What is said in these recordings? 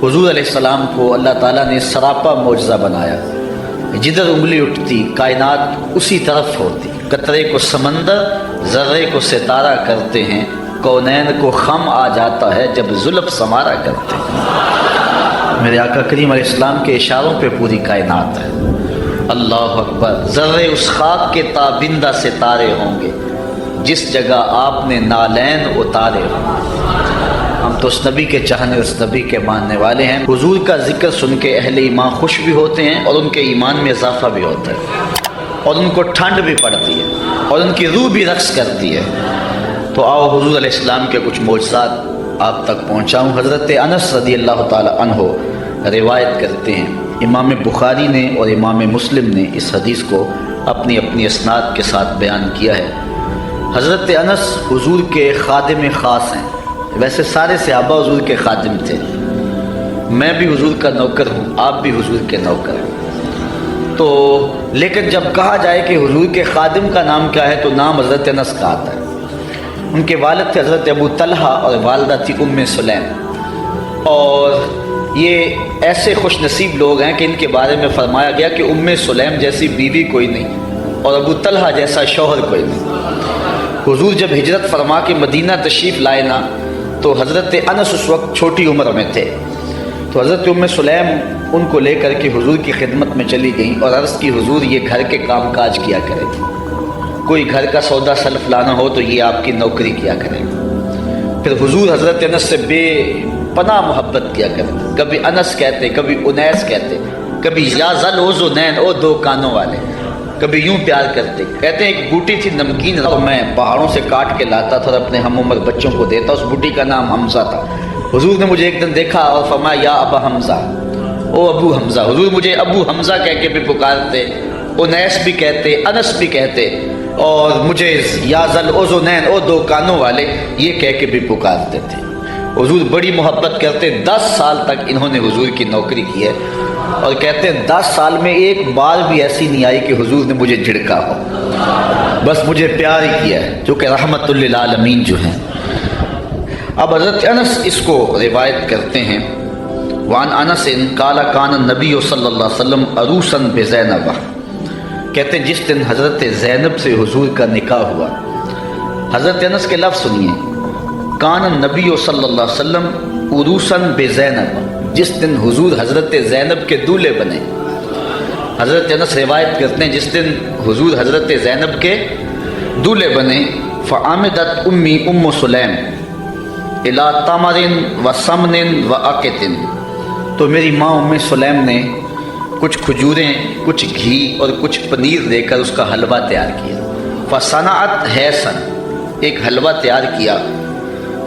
حضور علیہ السلام کو اللہ تعالیٰ نے سراپا معجزہ بنایا، جدھر انگلی اٹھتی کائنات اسی طرف ہوتی، قطرے کو سمندر ذرے کو ستارہ کرتے ہیں، کونین کو خم آ جاتا ہے جب زلف سمارا کرتے ہیں۔ میرے آقا کریم علیہ السلام کے اشاروں پہ پوری کائنات ہے۔ اللہ اکبر، ذرے اس خاک کے تابندہ ستارے ہوں گے جس جگہ آپ نے نالین اتارے ہوں۔ ہم تو اس نبی کے چاہنے، اس نبی کے ماننے والے ہیں۔ حضور کا ذکر سن کے اہل ایمان خوش بھی ہوتے ہیں اور ان کے ایمان میں اضافہ بھی ہوتا ہے، اور ان کو ٹھنڈ بھی پڑتی ہے اور ان کی روح بھی رقص کرتی ہے۔ تو آؤ حضور علیہ السلام کے کچھ معجزات آپ تک پہنچاؤں۔ حضرت انس رضی اللہ تعالی عنہ روایت کرتے ہیں، امام بخاری نے اور امام مسلم نے اس حدیث کو اپنی اپنی اسناد کے ساتھ بیان کیا ہے۔ حضرت انس حضور کے خادم خاص ہیں، ویسے سارے صحابہ حضور کے خادم تھے، میں بھی حضور کا نوکر ہوں، آپ بھی حضور کے نوکر ہیں، تو لیکن جب کہا جائے کہ حضور کے خادم کا نام کیا ہے تو نام حضرت انس کا آتا ہے۔ ان کے والد تھے حضرت ابو طلحہ اور والدہ تھی ام سلیم، اور یہ ایسے خوش نصیب لوگ ہیں کہ ان کے بارے میں فرمایا گیا کہ ام سلیم جیسی بیوی کوئی نہیں اور ابو طلحہ جیسا شوہر کوئی نہیں۔ حضور جب ہجرت فرما کے مدینہ تشریف لائے نا تو حضرت انس اس وقت چھوٹی عمر میں تھے، تو حضرت ام سلیم ان کو لے کر کے حضور کی خدمت میں چلی گئیں اور عرض کی حضور یہ گھر کے کام کاج کیا کرے، کوئی گھر کا سودا سلف لانا ہو تو یہ آپ کی نوکری کیا کرے۔ پھر حضور حضرت انس سے بے پناہ محبت کیا کرتے، کبھی انس کہتے، کبھی انیس کہتے، کبھی یا ذل او ذنین او دو کانوں والے، کبھی یوں پیار کرتے۔ کہتے ہیں ایک بوٹی تھی نمکین، میں پہاڑوں سے کاٹ کے لاتا تھا اور اپنے ہم عمر بچوں کو دیتا، اس بوٹی کا نام حمزہ تھا۔ حضور نے مجھے ایک دن دیکھا اور فرمایا یا ابا حمزہ، او ابو حمزہ۔ حضور مجھے ابو حمزہ کہہ کے بھی پکارتے، انیس بھی کہتے، انس بھی کہتے، اور مجھے یا ذل او ذنین او دو کانوں والے یہ کہہ کے بھی پکارتے تھے۔ حضور بڑی محبت کرتے، 10 سال تک انہوں نے حضور کی نوکری کی ہے، اور کہتے ہیں 10 سال میں ایک بار بھی ایسی نہیں آئی کہ حضور نے مجھے جھڑکا ہو، بس مجھے پیار ہی کیا ہے، جو کہ رحمت للعالمین جو ہیں۔ اب حضرت انس اس کو روایت کرتے ہیں، وان انس قال کان النبی صلی اللہ علیہ وسلم عروسا بزینب، کہتے ہیں جس دن حضرت زینب سے حضور کا نکاح ہوا۔ حضرت انس کے لفظ سنیے، کان النبی صلی اللہ علیہ وسلم عروسا بزینب، جس دن حضور حضرت زینب کے دولہے بنے۔ حضرت انس روایت کرتے ہیں جس دن حضور حضرت زینب کے دولہے بنے، فعامدت امی ام سلیم الی تمر و سمن و عقت، تو میری ماں ام سلیم نے کچھ کھجوریں، کچھ گھی اور کچھ پنیر دے کر اس کا حلوہ تیار کیا۔ فصنعت حیسن، ایک حلوہ تیار کیا،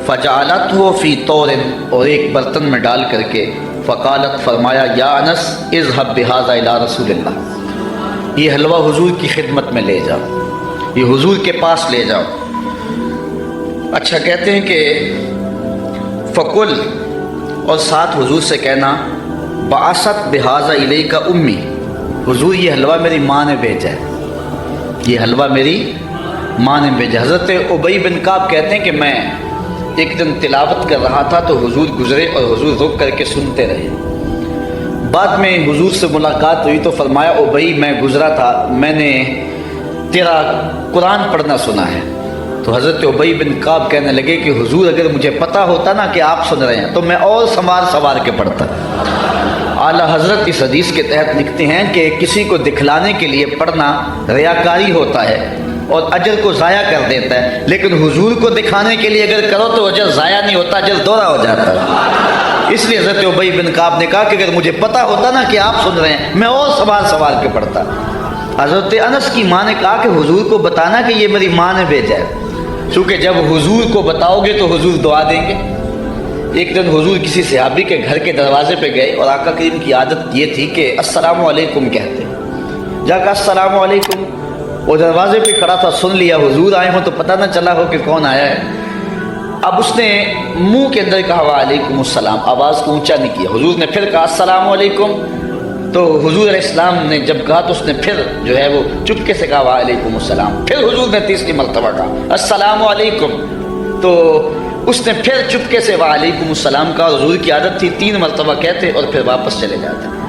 فجعلتہ فی طور، اور ایک برتن میں ڈال کر کے، فقالت، فرمایا یا انس اذهب بهذا الی رسول اللہ، یہ حلوہ حضور کی خدمت میں لے جاؤ، یہ حضور کے پاس لے جاؤ۔ اچھا کہتے ہیں کہ فقل، اور ساتھ حضور سے کہنا، بعثت بهذا الیک امی، حضور یہ حلوہ میری ماں نے بھیجا ہے، یہ حلوہ میری ماں نے بھیجا۔ حضرت ابی بن کعب کہتے ہیں کہ میں ایک دن تلاوت کر رہا تھا تو حضور گزرے اور حضور رک کر کے سنتے رہے، بعد میں حضور سے ملاقات ہوئی تو فرمایا ابی میں گزرا تھا، میں نے تیرا قرآن پڑھنا سنا ہے۔ تو حضرت ابی بن کعب کہنے لگے کہ حضور اگر مجھے پتہ ہوتا نا کہ آپ سن رہے ہیں تو میں اور سنوار کے پڑھتا۔ اعلیٰ حضرت اس حدیث کے تحت لکھتے ہیں کہ کسی کو دکھلانے کے لیے پڑھنا ریاکاری ہوتا ہے اور اجر کو ضائع کر دیتا ہے، لیکن حضور کو دکھانے کے لیے اگر کرو تو اجر ضائع نہیں ہوتا، اجر دوہرا ہو جاتا ہے۔ اس لیے حضرت ابی بن کعب نے کہا کہ اگر مجھے پتہ ہوتا نا کہ آپ سن رہے ہیں میں اور سنوار کے پڑھتا۔ حضرت انس کی ماں نے کہا کہ حضور کو بتانا کہ یہ میری ماں نے بھیجا ہے، چونکہ جب حضور کو بتاؤ گے تو حضور دعا دیں گے۔ ایک دن حضور کسی صحابی کے گھر کے دروازے پہ گئے اور آقا کریم کی عادت یہ تھی کہ السلام علیکم کہتے، جا کر السلام علیکم، وہ دروازے پہ کھڑا تھا، سن لیا حضور آئے ہوں تو پتہ نہ چلا ہو کہ کون آیا ہے۔ اب اس نے منہ کے اندر کہا وعلیکم السلام، آواز کو اونچا نہیں کیا۔ حضور نے پھر کہا السلام علیکم، تو حضور علیہ السلام نے جب کہا تو اس نے پھر جو ہے وہ چپکے سے کہا وعلیکم السلام۔ پھر حضور نے تیسری مرتبہ کہا السلام علیکم، تو اس نے پھر چپکے سے وعلیکم السلام کا، اور حضور کی عادت تھی 3 مرتبہ کہتے اور پھر واپس چلے جاتے۔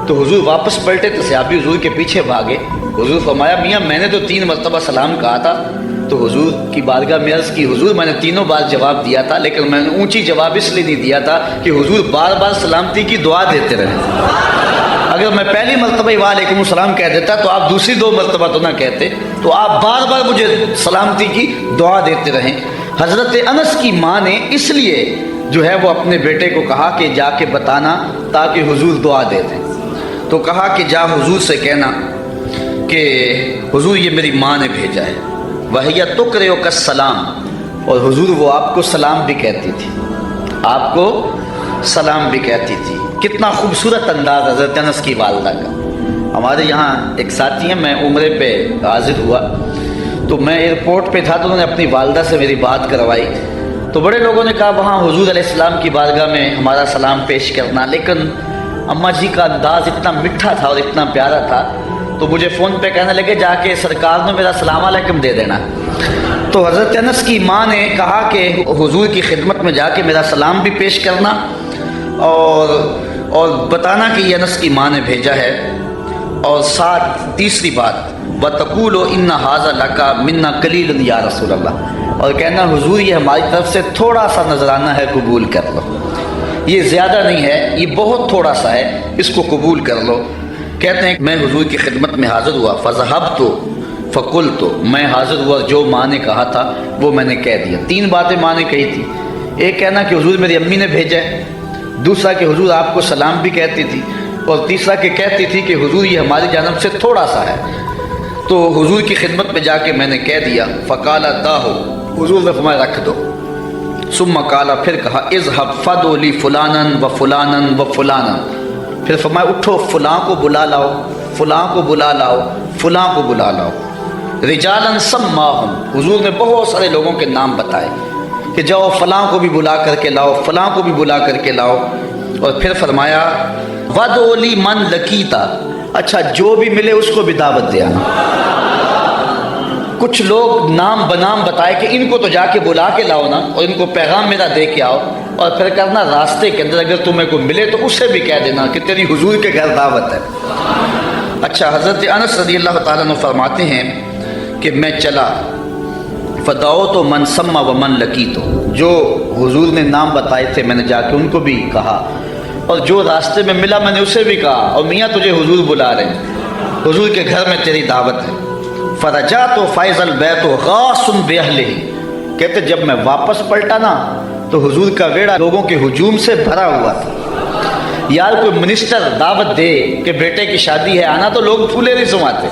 تو حضور واپس پلٹے تو صحابی حضور کے پیچھے بھاگے۔ حضور فرمایا میاں میں نے تو 3 مرتبہ سلام کہا تھا۔ تو حضور کی بارگاہ میں عرض کی حضور میں نے تینوں بار جواب دیا تھا، لیکن میں نے اونچی جواب اس لیے نہیں دیا تھا کہ حضور بار بار سلامتی کی دعا دیتے رہے۔ اگر میں پہلی مرتبہ ہی وعلیکم السلام کہہ دیتا تو آپ دوسری 2 مرتبہ تو نہ کہتے، تو آپ بار بار مجھے سلامتی کی دعا دیتے رہیں۔ حضرت انس کی ماں نے اس لیے جو ہے وہ اپنے بیٹے کو کہا کہ جا کے بتانا تاکہ حضور دعا دے دیں۔ تو کہا کہ جا حضور سے کہنا کہ حضور یہ میری ماں نے بھیجا ہے، وَهِيَ تُقْرِئُكَ السَّلَامَ، اور حضور وہ آپ کو سلام بھی کہتی تھی، آپ کو سلام بھی کہتی تھی۔ کتنا خوبصورت انداز حضرت انس کی والدہ کا۔ ہمارے یہاں ایک ساتھی ہیں، میں عمرے پہ حاضر ہوا تو میں ایئرپورٹ پہ تھا تو انہوں نے اپنی والدہ سے میری بات کروائی، تو بڑے لوگوں نے کہا وہاں حضور علیہ السلام کی بارگاہ میں ہمارا سلام پیش کرنا، لیکن اماں جی کا انداز اتنا میٹھا تھا اور اتنا پیارا تھا تو مجھے فون پہ کہنے لگے جا کے سرکار نے میرا سلام علیکم دے دینا۔ تو حضرت انس کی ماں نے کہا کہ حضور کی خدمت میں جا کے میرا سلام بھی پیش کرنا اور بتانا کہ یہ انس کی ماں نے بھیجا ہے، اور ساتھ تیسری بات وَتَقُولُ إِنَّ هَذَا لَكَ مِنَّا قَلِيلٌ یا رسول اللہ، اور کہنا حضور یہ ہماری طرف سے تھوڑا سا نذرانہ ہے، قبول کر لو، یہ زیادہ نہیں ہے، یہ بہت تھوڑا سا ہے، اس کو قبول کر لو۔ کہتے ہیں میں حضور کی خدمت میں حاضر ہوا، فَذَهَبْتُ فَقُلْتُ، میں حاضر ہوا، جو ماں نے کہا تھا وہ میں نے کہہ دیا۔ 3 باتیں ماں نے کہی تھی، ایک کہنا کہ حضور میری امی نے بھیجا ہے، دوسرا کہ حضور آپ کو سلام بھی کہتی تھی، اور تیسرا کہ کہتی تھی کہ حضور یہ ہماری جانب سے تھوڑا سا ہے۔ تو حضور کی خدمت میں جا کے میں نے کہہ دیا، فقال داہو، حضور نے فرمایا رکھ دو۔ ثم قال، پھر کہا اذهب فدعو لی فلانا و فلانا و فلانا، پھر فرمایا اٹھو فلاں کو بلا لاؤ، فلاں کو بلا لاؤ، فلاں کو بلا لاؤ۔ رجالا سماہم، حضور نے بہت سارے لوگوں کے نام بتائے کہ جاؤ فلاں کو بھی بلا کر کے لاؤ، فلاں کو بھی بلا کر کے لاؤ، اور پھر فرمایا وَدْعُ لِي مَنْ لَقِيتَ، اچھا جو بھی ملے اس کو بھی دعوت دے آنا۔ کچھ لوگ نام بنام بتائے کہ ان کو تو جا کے بلا کے لاؤ نا، اور ان کو پیغام میرا دے کے آؤ، اور پھر کرنا راستے کے اندر اگر تمہیں کوئی ملے تو اسے بھی کہہ دینا کہ تیری حضور کے گھر دعوت ہے۔ اچھا حضرت انس رضی اللہ تعالیٰ عنہ فرماتے ہیں کہ میں چلا، فدعوت من سما و من لقیت، جو حضور نے نام بتائے تھے میں نے جا کے ان کو بھی کہا، اور جو راستے میں ملا میں نے اسے بھی کہا، اور میاں تجھے حضور بلا رہے ہیں، حضور کے گھر میں تیری دعوت ہے۔ فرجعت فائز البیت غاص باہلہ، کہتے جب میں واپس پلٹا نا تو حضور کا ویڑا لوگوں کے ہجوم سے بھرا ہوا تھا۔ یار کوئی منسٹر دعوت دے کہ بیٹے کی شادی ہے آنا تو لوگ پھولے نہیں سماتے،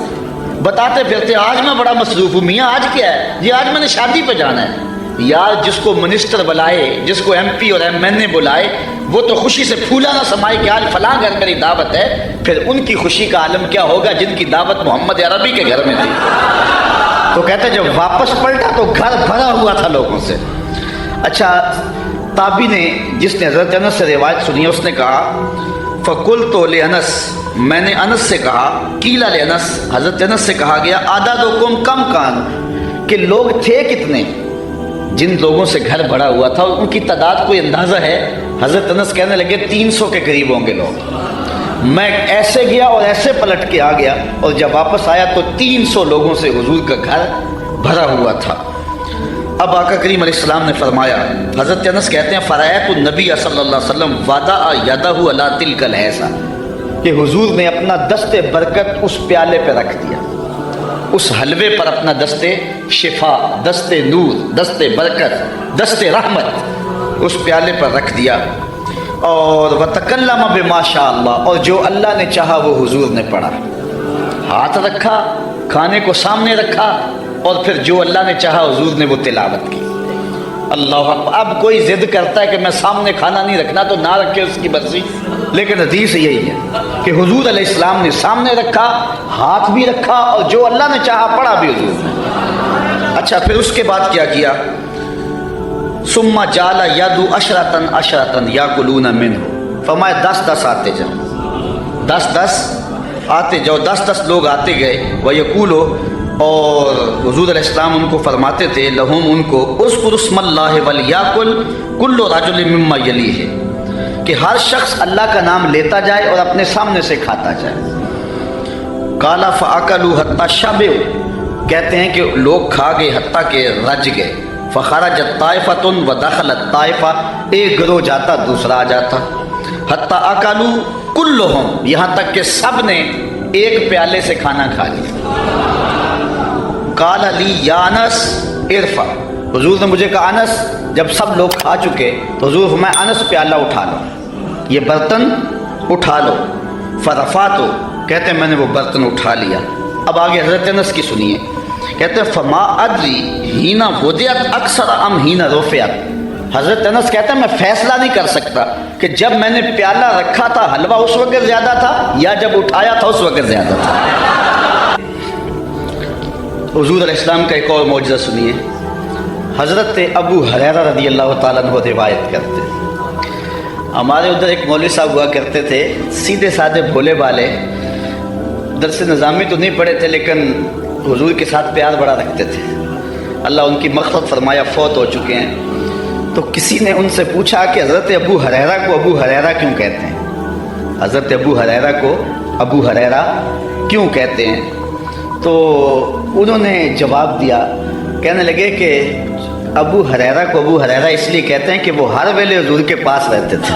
بتاتے پھرتے آج میں بڑا مصروف ہوں، میاں آج کیا ہے جی؟ آج میں نے شادی پہ جانا ہے۔ یار جس کو منسٹر بلائے، جس کو ایم پی اور ایم این اے بلائے، وہ تو خوشی سے پھولا نہ سمائے کہ آج فلاں گھر میری دعوت ہے، پھر ان کی خوشی کا عالم کیا ہوگا جن کی دعوت محمد عربی کے گھر میں تھی۔ تو کہتے جب واپس پلٹا تو گھر بھرا ہوا تھا لوگوں سے۔ اچھا تابعی نے جس نے حضرت انس سے روایت سنی اس نے کہا فقلت لانس، میں نے انس سے کہا، قیل لانس، حضرت انس سے کہا گیا عددکم کم کان، کہ لوگ تھے کتنے جن لوگوں سے گھر بھرا ہوا تھا، اور ان کی تعداد کوئی اندازہ ہے؟ حضرت انس کہنے لگے 300 کے قریب ہوں گے لوگ۔ میں ایسے گیا اور ایسے پلٹ کے آ گیا، اور جب واپس آیا تو 300 لوگوں سے حضور کا گھر بھرا ہوا تھا۔ اب آقا کریم علیہ السلام نے فرمایا، حضرت انس کہتے ہیں فرأیت النبی صلی اللہ علیہ وسلم وضع یدہ علی تلک الحیضہ، کہ حضور نے اپنا دست برکت اس پیالے پہ رکھ دیا، اس حلوے پر اپنا دست شفا، دست نور، دست برکت، دست رحمت اس پیالے پر رکھ دیا، اور وتکلم بما شاء اللہ، اور جو اللہ نے چاہا وہ حضور نے پڑھا، ہاتھ رکھا، کھانے کو سامنے رکھا، اور پھر جو اللہ نے چاہا حضور نے وہ تلاوت کی۔ اللہ اکبر۔ اب کوئی ضد کرتا ہے کہ میں سامنے کھانا نہیں رکھنا تو نہ رکھے، اس کی مرضی، لیکن حدیث یہی ہے کہ حضور علیہ السلام نے سامنے رکھا، ہاتھ بھی رکھا، اور جو اللہ نے چاہا پڑھا بھی حضور نے۔ اچھا پھر اس کے بعد کیا کیا؟ ثم جعل یدعو عشرۃ عشرۃ یاکلون منہ، فرمایا 10 آتے جاؤ، 10 آتے جاؤ، 10 لوگ آتے گئے، ویقولو، اور حضور علیہ السلام ان کو فرماتے تھے لہم ان کو اذکر اسم اللہ ولیاکل کل رجل مما یلیہ، کہ ہر شخص اللہ کا نام لیتا جائے اور اپنے سامنے سے کھاتا جائے۔ قال فاکلوا حتی شبعوا، کہتے ہیں کہ لوگ کھا گئے حتیٰ کہ رج گئے۔ فخرجت طائفۃ ودخلت طائفہ، ایک گروہ جاتا دوسرا آ جاتا۔ حتی اکلوا کلہم، یہاں تک کہ سب نے ایک پیالے سے کھانا کھا لیا۔ قال لی یا انس ارفع، حضور نے مجھے کہا انس، جب سب لوگ کھا چکے تو حضور فرمایا انس پیالہ اٹھا لو، یہ برتن اٹھا لو۔ فرفعتو، کہتے ہیں میں نے وہ برتن اٹھا لیا۔ اب آگے حضرت انس کی سنیے، کہتے ہیں فما ادری ہینا وضعت اکثر ام ہینا رفعت، حضرت انس کہتے ہیں میں فیصلہ نہیں کر سکتا کہ جب میں نے پیالہ رکھا تھا حلوہ اس وقت زیادہ تھا یا جب اٹھایا تھا اس وقت زیادہ تھا۔ حضور علیہ السلام کا ایک اور معجزہ سنیے، حضرت ابو ہریرہ رضی اللہ تعالیٰ عنہ روایت کرتے ہیں، ہمارے ادھر ایک مولوی صاحب ہوا کرتے تھے، سیدھے سادھے بھولے بالے، درس نظامی تو نہیں پڑھے تھے لیکن حضور کے ساتھ پیار بڑا رکھتے تھے، اللہ ان کی مغفرت فرمایا، فوت ہو چکے ہیں۔ تو کسی نے ان سے پوچھا کہ حضرت ابو ہریرہ کو ابو ہریرہ کیوں کہتے ہیں، حضرت ابو ہریرہ کو ابو ہریرہ کیوں کہتے ہیں؟ تو انہوں نے جواب دیا، کہنے لگے کہ ابو ہریرہ کو ابو ہریرہ اس لیے کہتے ہیں کہ وہ ہر ویلے حضور کے پاس رہتے تھے۔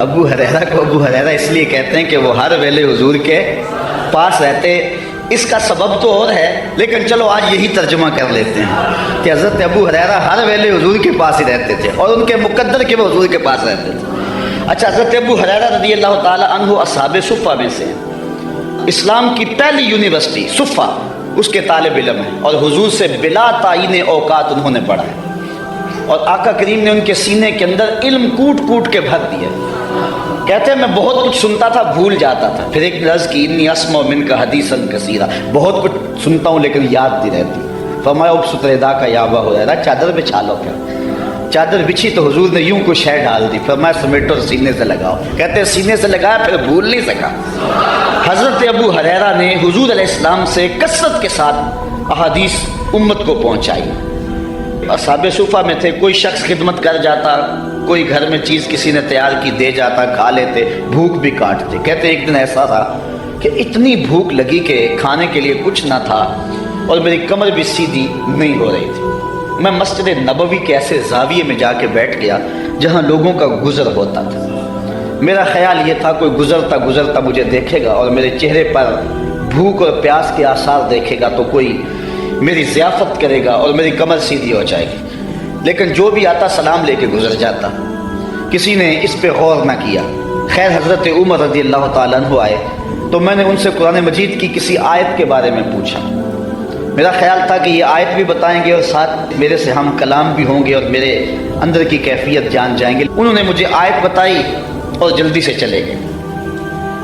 ابو ہریرہ کو ابو ہریرہ اس لیے کہتے ہیں کہ وہ ہر ویلے حضور کے پاس رہتے۔ اس کا سبب تو اور ہے لیکن چلو آج یہی ترجمہ کر لیتے ہیں کہ حضرت ابو ہریرہ ہر ویلے حضور کے پاس ہی رہتے تھے اور ان کے مقدر کہ وہ حضور کے پاس رہتے تھے۔ اچھا، حضرت ابو ہریرہ رضی اللہ تعالی عنہ اصحاب صفہ میں سے، اسلام کی پہلی یونیورسٹی صفہ اس کے طالب علم ہیں اور حضور سے بلا تعین اوقات انہوں نے پڑھا ہے اور آقا کریم نے ان کے سینے کے اندر علم کوٹ کوٹ کے بھر دیا۔ کہتے ہیں میں بہت کچھ سنتا تھا بھول جاتا تھا، پھر ایک عرض کی انی اسمع منک حدیثا کثیرا، بہت کچھ سنتا ہوں لیکن یاد نہیں رہتی۔ فرمایا ابسط ردا کا یا ابا ہریرہ، چادر بچھا لو۔ پھر چادر بچھی تو حضور نے یوں کو شے ڈال دی، فرمایا سمیٹو سینے سے لگاؤ۔ کہتے ہیں سینے سے لگایا پھر بھول نہیں سکا۔ حضرت ابو ہریرہ نے حضور علیہ السلام سے کثرت کے ساتھ احادیث امت کو پہنچائی۔ اصحاب صفہ میں تھے، کوئی شخص خدمت کر جاتا، کوئی گھر میں چیز کسی نے تیار کی دے جاتا، کھا لیتے، بھوک بھی کاٹتے۔ کہتے ایک دن ایسا تھا کہ اتنی بھوک لگی کہ کھانے کے لیے کچھ نہ تھا اور میری کمر بھی سیدھی نہیں ہو رہی تھی۔ میں مسجد نبوی کے ایسے زاویے میں جا کے بیٹھ گیا جہاں لوگوں کا گزر ہوتا تھا۔ میرا خیال یہ تھا کوئی گزرتا گزرتا مجھے دیکھے گا اور میرے چہرے پر بھوک اور پیاس کے آثار دیکھے گا تو کوئی میری ضیافت کرے گا اور میری کمر سیدھی ہو جائے گی، لیکن جو بھی آتا سلام لے کے گزر جاتا، کسی نے اس پہ غور نہ کیا۔ خیر حضرت عمر رضی اللہ تعالیٰ عنہ آئے تو میں نے ان سے قرآن مجید کی کسی آیت کے بارے میں پوچھا۔ میرا خیال تھا کہ یہ آیت بھی بتائیں گے اور ساتھ میرے سے ہم کلام بھی ہوں گے اور میرے اندر کی کیفیت جان جائیں گے۔ انہوں نے مجھے آیت بتائی اور جلدی سے چلے گئے۔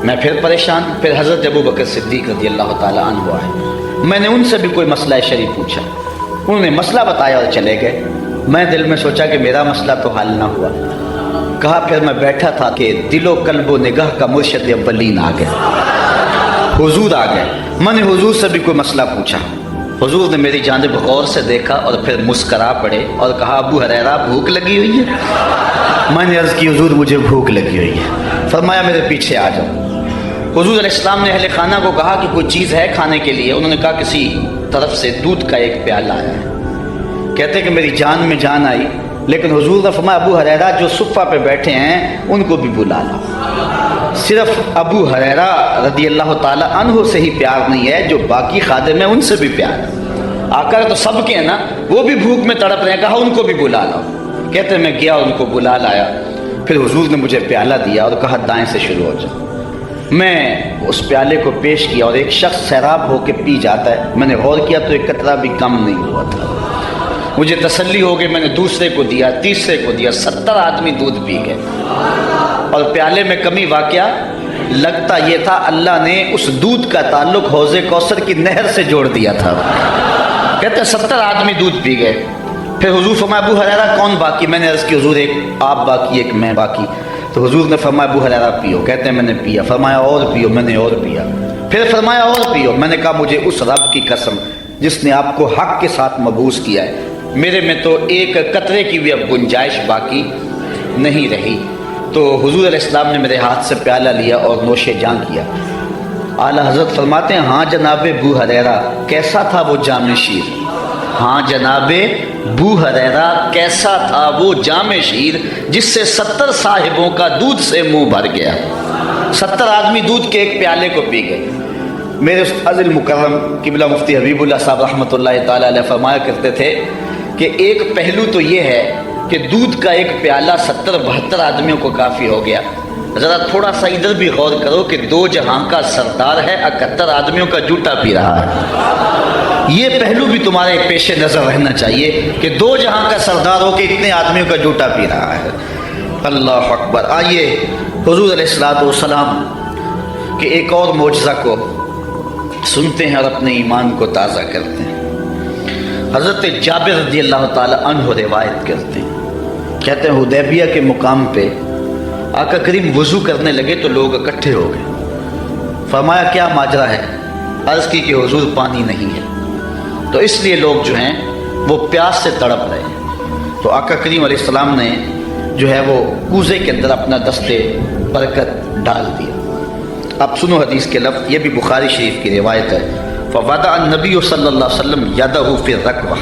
میں پھر پریشان۔ پھر حضرت ابو بکر صدیق رضی اللہ تعالیٰ عنہ آئے، میں نے ان سے بھی کوئی مسئلہ شرعی پوچھا، انہوں نے مسئلہ بتایا اور چلے گئے۔ میں دل میں سوچا کہ میرا مسئلہ تو حل نہ ہوا۔ کہا پھر میں بیٹھا تھا کہ دل و قلب و نگاہ کا مرشد اولین آ گئے، حضور آ گئے۔ میں نے حضور سے بھی کوئی مسئلہ پوچھا، حضور نے میری جانب غور سے دیکھا اور پھر مسکرا پڑے اور کہا ابو ہریرہ بھوک لگی ہوئی ہے؟ میں نے عرض کی حضور مجھے بھوک لگی ہوئی ہے۔ فرمایا میرے پیچھے آ جاؤ۔ حضور علیہ السلام نے اہل خانہ کو کہا کہ کوئی چیز ہے کھانے کے لیے؟ انہوں نے کہا کسی طرف سے دودھ کا ایک پیالہ آیا ہے۔ کہتے کہ میری جان میں جان آئی، لیکن حضور نے فرمایا ابو ہریرہ جو صفہ پہ بیٹھے ہیں ان کو بھی بلا لا۔ صرف ابو ہریرہ رضی اللہ تعالی عنہ سے ہی پیار نہیں ہے، جو باقی خادم ہیں ان سے بھی پیار ہے۔ آقا تو سب کے ہیں نا، وہ بھی بھوک میں تڑپ رہے ہیں، کہا ان کو بھی بلا لاؤ۔ کہتے میں گیا ان کو بلا لایا، پھر حضور نے مجھے پیالہ دیا اور کہا دائیں سے شروع ہو جاؤ۔ میں اس پیالے کو پیش کیا اور ایک شخص سیراب ہو کے پی جاتا ہے، میں نے غور کیا تو ایک قطرہ بھی کم نہیں ہوا تھا۔ مجھے تسلی ہو گئی، میں نے دوسرے کو دیا، تیسرے کو دیا، 70 آدمی دودھ پی گئے اور پیالے میں کمی واقعہ لگتا یہ تھا اللہ نے اس دودھ کا تعلق حوض کوثر کی نہر سے جوڑ دیا تھا۔ کہتے ہیں 70 آدمی دودھ پی گئے۔ پھر حضور فرمایا ابو ہریرہ کون باقی؟ میں نے عرض کی حضور ایک آپ باقی، ایک میں باقی۔ تو حضور نے فرمایا ابو ہریرہ پیو، کہتے ہیں میں نے پیا، فرمایا اور پیو، میں نے اور پیا، پھر فرمایا اور پیو، میں نے کہا مجھے اس رب کی قسم جس نے آپ کو حق کے ساتھ مبعوث کیا ہے، میرے میں تو ایک قطرے کی بھی اب گنجائش باقی نہیں رہی۔ تو حضور علیہ السلام نے میرے ہاتھ سے پیالہ لیا اور نوش جاں کیا۔ اعلیٰ حضرت فرماتے ہیں ہاں جناب ابو ہریرہ کیسا تھا وہ جام شیر، ہاں جناب ابو ہریرہ کیسا تھا وہ جام شیر جس سے 70 صاحبوں کا دودھ سے منہ بھر گیا، 70 آدمی دودھ کے ایک پیالے کو پی گئے۔ میرے استاذ المکرم قبلہ مفتی حبیب اللہ صاحب رحمۃ اللہ تعالی علیہ فرمایا کرتے تھے کہ ایک پہلو تو یہ ہے کہ دودھ کا ایک پیالہ 70-72 آدمیوں کو کافی ہو گیا، ذرا تھوڑا سا ادھر بھی غور کرو کہ 2 جہاں کا سردار ہے، 71 آدمیوں کا جوٹا پی رہا ہے۔ یہ پہلو بھی تمہارے پیش نظر رہنا چاہیے کہ 2 جہاں کا سردار ہو کے اتنے آدمیوں کا جوٹا پی رہا ہے۔ اللہ اکبر۔ آئیے حضور علیہ الصلوۃ والسلام کہ ایک اور معجزہ کو سنتے ہیں اور اپنے ایمان کو تازہ کرتے ہیں۔ حضرت جابر رضی اللہ تعالی عنہ روایت کرتے ہیں، کہتے ہیں حدیبیہ کے مقام پہ آقا کریم وضو کرنے لگے تو لوگ اکٹھے ہو گئے۔ فرمایا کیا ماجرا ہے؟ عرض کی کہ حضور پانی نہیں ہے، تو اس لیے لوگ جو ہیں وہ پیاس سے تڑپ رہے ہیں۔ تو آقا کریم علیہ السلام نے جو ہے وہ کوزے کے اندر اپنا دستے برکت ڈال دیا۔ اب سنو حدیث کے لفظ، یہ بھی بخاری شریف کی روایت ہے۔ فوضع النبی صلی اللہ علیہ وسلم یدہ فی الرکوہ،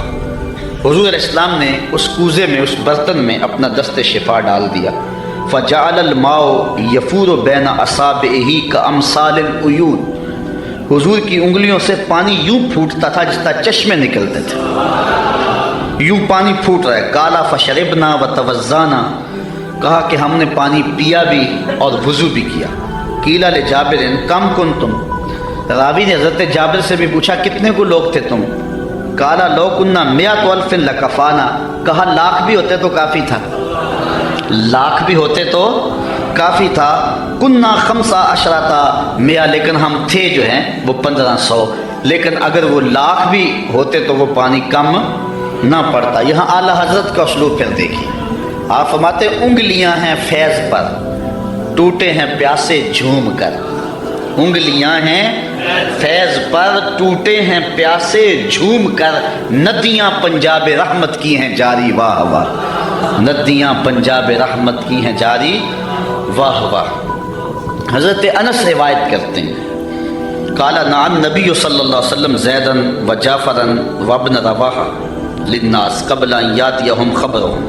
حضور علیہ السلام نے اس کوزے میں، اس برتن میں اپنا دست شفا ڈال دیا۔ فجعل الماء یفور بین اصابعہ کامثال العیون، حضور کی انگلیوں سے پانی یوں پھوٹتا تھا جس طرح چشمے نکلتے تھے، یوں پانی پھوٹ رہا ہے۔ قال فشربنا وتوضانا، کہا کہ ہم نے پانی پیا بھی اور وضو بھی کیا۔ قیل لجابر کم کنتم، راوی نے حضرت جابر سے بھی پوچھا کتنے کو لوگ تھے تم؟ قال لو کنا 100,000 لکفانا، کہا لاکھ بھی ہوتے تو کافی تھا، لاکھ بھی ہوتے تو کافی تھا۔ کنا 15 لیکن ہم تھے جو ہیں وہ 1500، لیکن اگر وہ لاکھ بھی ہوتے تو وہ پانی کم نہ پڑتا۔ یہاں اعلیٰ حضرت کا اسلوب پھر دیکھیے، آپ فرماتے انگلیاں ہیں فیض پر، ٹوٹے ہیں پیاسے جھوم کر، انگلیاں ہیں فیض پر، ٹوٹے ہیں پیاسے جھوم کر، ندیاں پنجاب رحمت کی ہیں جاری واہ واہ، ندیاں پنجاب رحمت کی ہیں جاری واہ واہ۔ حضرت انس روایت کرتے ہیں، قال نعم نبی صلی اللہ علیہ وسلم زیدا و جعفرا و ابن رواحہ للناس قبل ان یاتیہم خبرہم،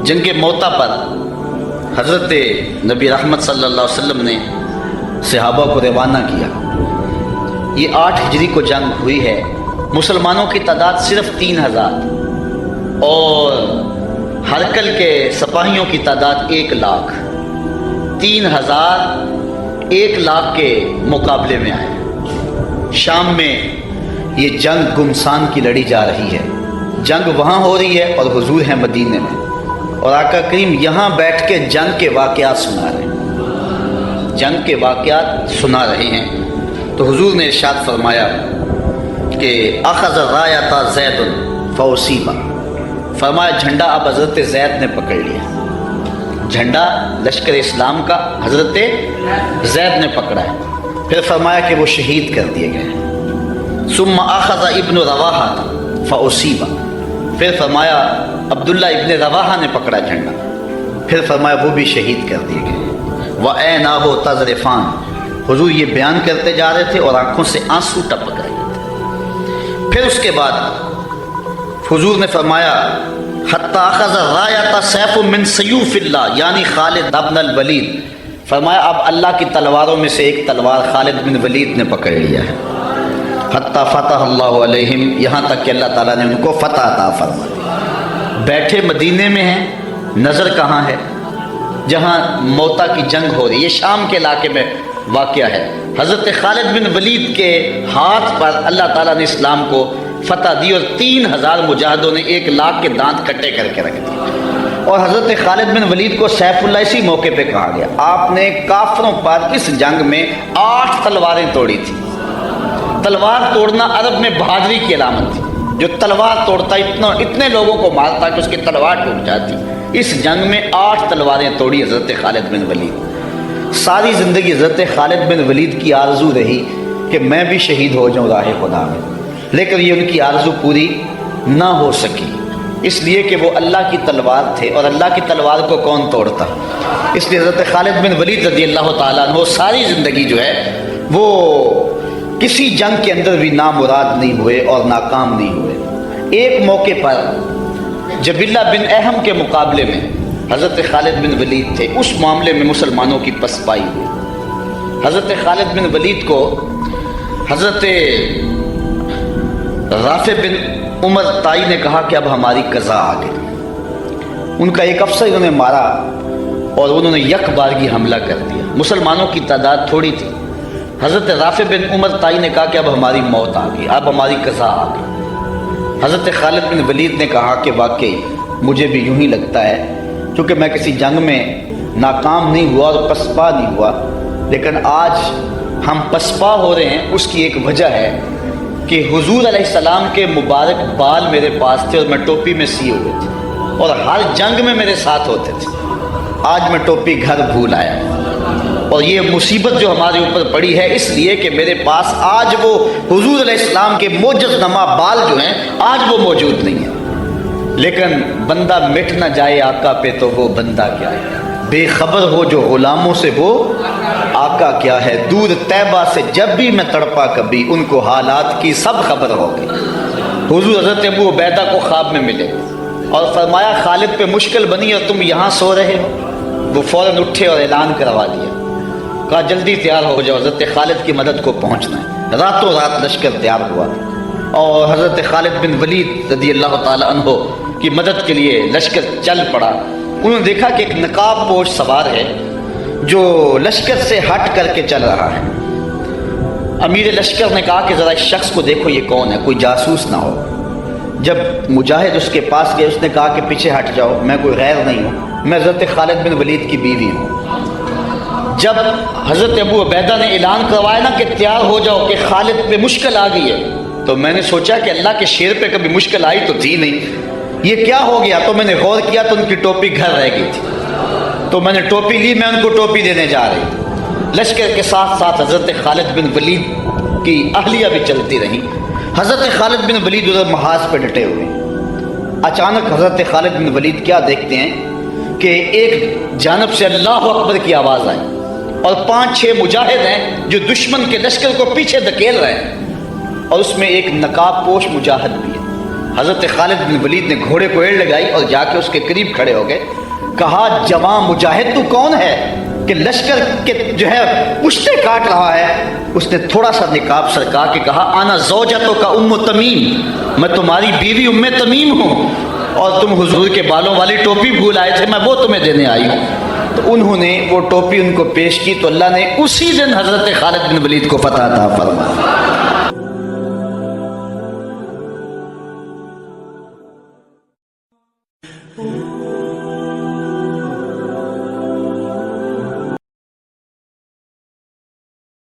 جنگ موتا پر حضرت نبی رحمت صلی اللہ علیہ وسلم نے صحابہ کو روانہ کیا۔ یہ 8 ہجری کو جنگ ہوئی ہے، مسلمانوں کی تعداد صرف 3000 اور ہرکل کے سپاہیوں کی تعداد 1 لاکھ، 3000 1 لاکھ کے مقابلے میں آئے۔ شام میں یہ جنگ گمسان کی لڑی جا رہی ہے، جنگ وہاں ہو رہی ہے اور حضور ہیں مدینے میں، اور آقا کریم یہاں بیٹھ کے جنگ کے واقعات سنا رہے ہیں، جنگ کے واقعات سنا رہے ہیں۔ تو حضور نے ارشاد فرمایا کہ اخذ رایۃ زید فاصیب، فرمایا جھنڈا اب حضرت زید نے پکڑ لیا، جھنڈا لشکر اسلام کا حضرت زید نے پکڑا ہے۔ پھر فرمایا کہ وہ شہید کر دیے گئے۔ ثم اخذ ابن رواحہ فاصیب، پھر فرمایا عبداللہ ابن رواحہ نے پکڑا جھنڈا، پھر فرمایا وہ بھی شہید کر دیے گئے۔ وَعَيْنَاهُ تَذْرِفَانِ، حضور یہ بیان کرتے جا رہے تھے اور آنکھوں سے آنسو ٹپک رہے تھے۔ پھر اس کے بعد حضور نے فرمایا حَتَّى أَخَذَ الرَّايَةَ سَيْفٌ مِّن سَيُوفِ اللَّهِ، یعنی خالد بن الولید، فرمایا اب اللہ کی تلواروں میں سے ایک تلوار خالد بن ولید نے پکڑ لیا ہے۔ حَتَّى فَتَحَ اللَّهُ عَلَيْهِمْ، یہاں تک کہ اللہ تعالیٰ نے ان کو فتح عطا فرما دی۔ بیٹھے مدینے میں ہیں، نظر کہاں ہے؟ جہاں موتا کی جنگ ہو رہی ہے، شام کے علاقے میں واقعہ ہے۔ حضرت خالد بن ولید کے ہاتھ پر اللہ تعالیٰ نے اسلام کو فتح دی اور 3000 مجاہدوں نے 1 لاکھ کے دانت کٹے کر کے رکھ دیے۔ اور حضرت خالد بن ولید کو سیف اللہ اسی موقع پہ کہا گیا۔ آپ نے کافروں پر اس جنگ میں 8 تلواریں توڑی تھی۔ تلوار توڑنا عرب میں بہادری کی علامت تھی، جو تلوار توڑتا اتنے لوگوں کو مارتا کہ اس کی تلوار ٹوٹ جاتی۔ اس جنگ میں 8 تلواریں توڑی حضرت خالد بن ولید۔ ساری زندگی حضرت خالد بن ولید کی آرزو رہی کہ میں بھی شہید ہو جاؤں راہ خدا میں، لیکن یہ ان کی آرزو پوری نہ ہو سکی، اس لیے کہ وہ اللہ کی تلوار تھے، اور اللہ کی تلوار کو کون توڑتا۔ اس لیے حضرت خالد بن ولید رضی اللہ تعالیٰ عنہ ساری زندگی جو ہے وہ کسی جنگ کے اندر بھی نامراد نہیں ہوئے اور ناکام نہیں ہوئے۔ ایک موقع پر جبلہ بن احم کے مقابلے میں حضرت خالد بن ولید تھے، اس معاملے میں مسلمانوں کی پسپائی ہوئی۔ حضرت خالد بن ولید کو حضرت رافع بن عمر طائی نے کہا کہ اب ہماری قضا آ گئی۔ ان کا ایک افسر انہوں نے مارا اور انہوں نے یک بارگی حملہ کر دیا۔ مسلمانوں کی تعداد تھوڑی تھی۔ حضرت رافع بن عمر طائی نے کہا کہ اب ہماری موت آ گئی، اب ہماری قضا آ گئی۔ حضرت خالد بن ولید نے کہا کہ واقعی مجھے بھی یوں ہی لگتا ہے، کیونکہ میں کسی جنگ میں ناکام نہیں ہوا اور پسپا نہیں ہوا، لیکن آج ہم پسپا ہو رہے ہیں، اس کی ایک وجہ ہے کہ حضور علیہ السلام کے مبارک بال میرے پاس تھے اور میں ٹوپی میں سی ہوئے تھے، اور ہر جنگ میں میرے ساتھ ہوتے تھے۔ آج میں ٹوپی گھر بھول آیا، اور یہ مصیبت جو ہمارے اوپر پڑی ہے اس لیے کہ میرے پاس آج وہ حضور علیہ السلام کے معجز نما بال جو ہیں آج وہ موجود نہیں ہیں۔ لیکن بندہ مٹ نہ جائے آقا پہ تو وہ بندہ کیا ہے، بے خبر ہو جو غلاموں سے وہ آقا کیا ہے۔ دور طیبہ سے جب بھی میں تڑپا کبھی، ان کو حالات کی سب خبر ہو گئی۔ حضور حضرت ابو عبیدہ کو خواب میں ملے اور فرمایا خالد پہ مشکل بنی اور تم یہاں سو رہے ہو۔ وہ فوراً اٹھے اور اعلان کروا دیا، کہا جلدی تیار ہو جاؤ، حضرت خالد کی مدد کو پہنچنا ہے۔ راتوں رات لشکر تیار ہوا اور حضرت خالد بن ولید رضی اللہ تعالیٰ عنہ کی مدد کے لیے لشکر چل پڑا۔ انہوں نے دیکھا کہ ایک نقاب پوش سوار ہے جو لشکر سے ہٹ کر کے چل رہا ہے۔ امیر لشکر نے کہا کہ ذرا اس شخص کو دیکھو، یہ کون ہے، کوئی جاسوس نہ ہو۔ جب مجاہد اس کے پاس گئے، اس نے کہا کہ پیچھے ہٹ جاؤ، میں کوئی غیر نہیں ہوں، میں حضرت خالد بن ولید کی بیوی ہوں۔ جب حضرت ابو عبیدہ نے اعلان کروایا نا کہ تیار ہو جاؤ کہ خالد پہ مشکل آ گئی ہے، تو میں نے سوچا کہ اللہ کے شیر پہ کبھی مشکل آئی تو تھی نہیں، یہ کیا ہو گیا؟ تو میں نے غور کیا تو ان کی ٹوپی گھر رہ گئی تھی، تو میں نے ٹوپی لی، میں ان کو ٹوپی دینے جا رہی تھی۔ لشکر کے ساتھ ساتھ حضرت خالد بن ولید کی اہلیہ بھی چلتی رہی۔ حضرت خالد بن ولید ادھر محاذ پہ ڈٹے ہوئے، اچانک حضرت خالد بن ولید کیا دیکھتے ہیں کہ ایک جانب سے اللہ اکبر کی آواز آئی اور 5-6 مجاہد ہیں جو دشمن کے لشکر کو پیچھے دھکیل رہے ہیں، اور اس میں ایک نقاب پوش مجاہد بھی ہے۔ حضرت خالد بن ولید نے گھوڑے کو ایڑ لگائی اور جا کے اس کے قریب کھڑے ہو گئے، کہا جوان مجاہد تو کون ہے کہ لشکر کے جو ہے پشتے کاٹ رہا ہے؟ اس نے تھوڑا سا نقاب سرکا کے کہا انا زوجتو کا ام تمیم، میں تمہاری بیوی ام تمیم ہوں، اور تم حضور کے بالوں والی ٹوپی بھول آئے تھے، میں وہ تمہیں دینے آئی ہوں۔ تو انہوں نے وہ ٹوپی ان کو پیش کی تو اللہ نے اسی دن حضرت خالد بن ولید کو فتح عطا فرمایا۔